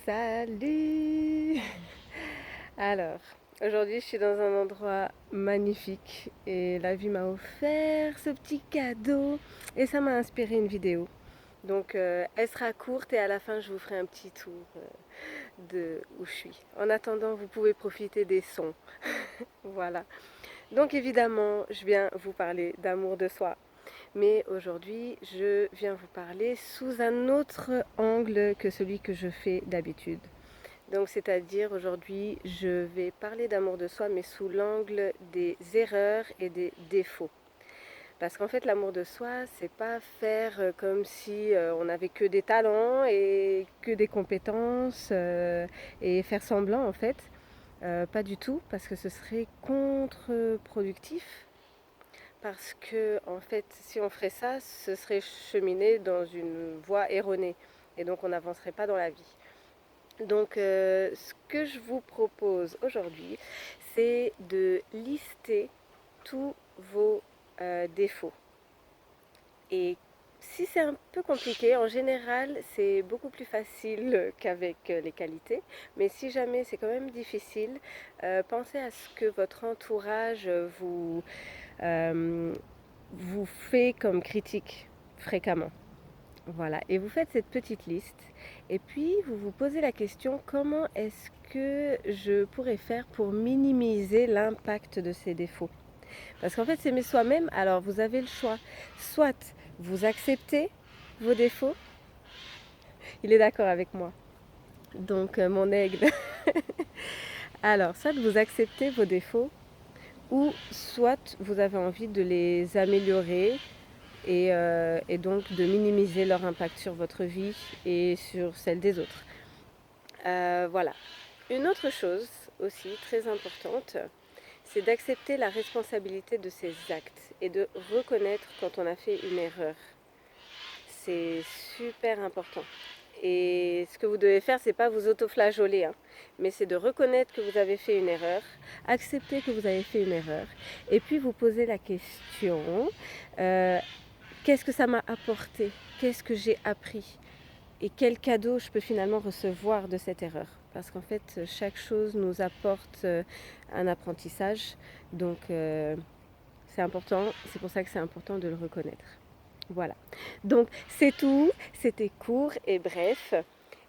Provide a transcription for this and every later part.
Salut! Alors, aujourd'hui je suis dans un endroit magnifique et la vie m'a offert ce petit cadeau et ça m'a inspiré une vidéo. Donc elle sera courte et à la fin je vous ferai un petit tour de où je suis. En attendant, vous pouvez profiter des sons. Voilà. Donc évidemment, je viens vous parler d'amour de soi. Mais aujourd'hui, je viens vous parler sous un autre angle que celui que je fais d'habitude. Donc, c'est-à-dire aujourd'hui, je vais parler d'amour de soi, mais sous l'angle des erreurs et des défauts. Parce qu'en fait, l'amour de soi, c'est pas faire comme si on n'avait que des talents et que des compétences et faire semblant en fait. Pas du tout, parce que ce serait contre-productif. Parce que, en fait, si on ferait ça, ce serait cheminer dans une voie erronée. Et donc, on n'avancerait pas dans la vie. Donc, ce que je vous propose aujourd'hui, c'est de lister tous vos défauts. Et si c'est un peu compliqué, en général, c'est beaucoup plus facile qu'avec les qualités. Mais si jamais c'est quand même difficile, pensez à ce que votre entourage euh, vous fait comme critique fréquemment. Voilà, et vous faites cette petite liste et puis vous vous posez la question comment est-ce que je pourrais faire pour minimiser l'impact de ces défauts. Parce qu'en fait, s'aimer soi-même, alors vous avez le choix. Soit vous acceptez vos défauts, il est d'accord avec moi, donc mon aigle. Alors, soit vous acceptez vos défauts, ou soit vous avez envie de les améliorer et donc de minimiser leur impact sur votre vie et sur celle des autres. Voilà. Une autre chose aussi très importante, c'est d'accepter la responsabilité de ses actes et de reconnaître quand on a fait une erreur. C'est super important. Et ce que vous devez faire, c'est pas vous autoflageoler, hein, mais c'est de reconnaître que vous avez fait une erreur, accepter que vous avez fait une erreur, et puis vous poser la question qu'est-ce que ça m'a apporté? Qu'est-ce que j'ai appris? Et quel cadeau je peux finalement recevoir de cette erreur? Parce qu'en fait, chaque chose nous apporte un apprentissage, donc c'est important, c'est pour ça que c'est important de le reconnaître. Voilà. Donc c'est tout, c'était court et bref.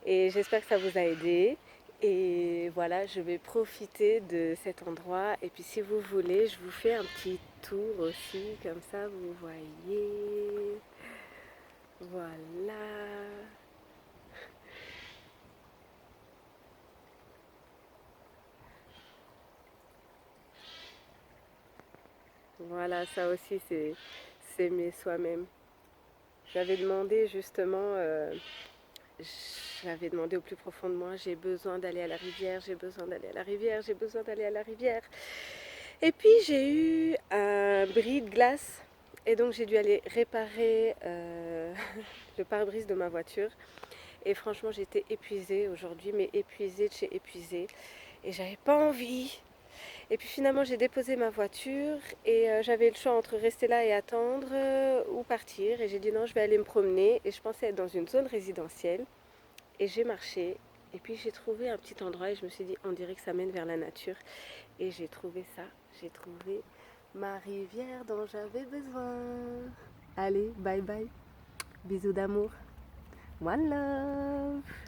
Et j'espère que ça vous a aidé. Et voilà, je vais profiter de cet endroit. Et puis si vous voulez, je vous fais un petit tour aussi. Comme ça, vous voyez. Voilà. Voilà, ça aussi, c'est s'aimer soi-même. J'avais demandé justement j'avais demandé au plus profond de moi, j'ai besoin d'aller à la rivière, j'ai besoin d'aller à la rivière, j'ai besoin d'aller à la rivière. Et puis j'ai eu un bris de glace et donc j'ai dû aller réparer le pare-brise de ma voiture. Et franchement j'étais épuisée aujourd'hui, mais épuisée de chez épuisée. Et j'avais pas envie. Et puis finalement j'ai déposé ma voiture et j'avais le choix entre rester là et attendre ou partir. Et j'ai dit non, je vais aller me promener. Et je pensais être dans une zone résidentielle. Et j'ai marché et puis j'ai trouvé un petit endroit et je me suis dit on dirait que ça mène vers la nature. Et j'ai trouvé ça, j'ai trouvé ma rivière dont j'avais besoin. Allez, bye bye, bisous d'amour, one love.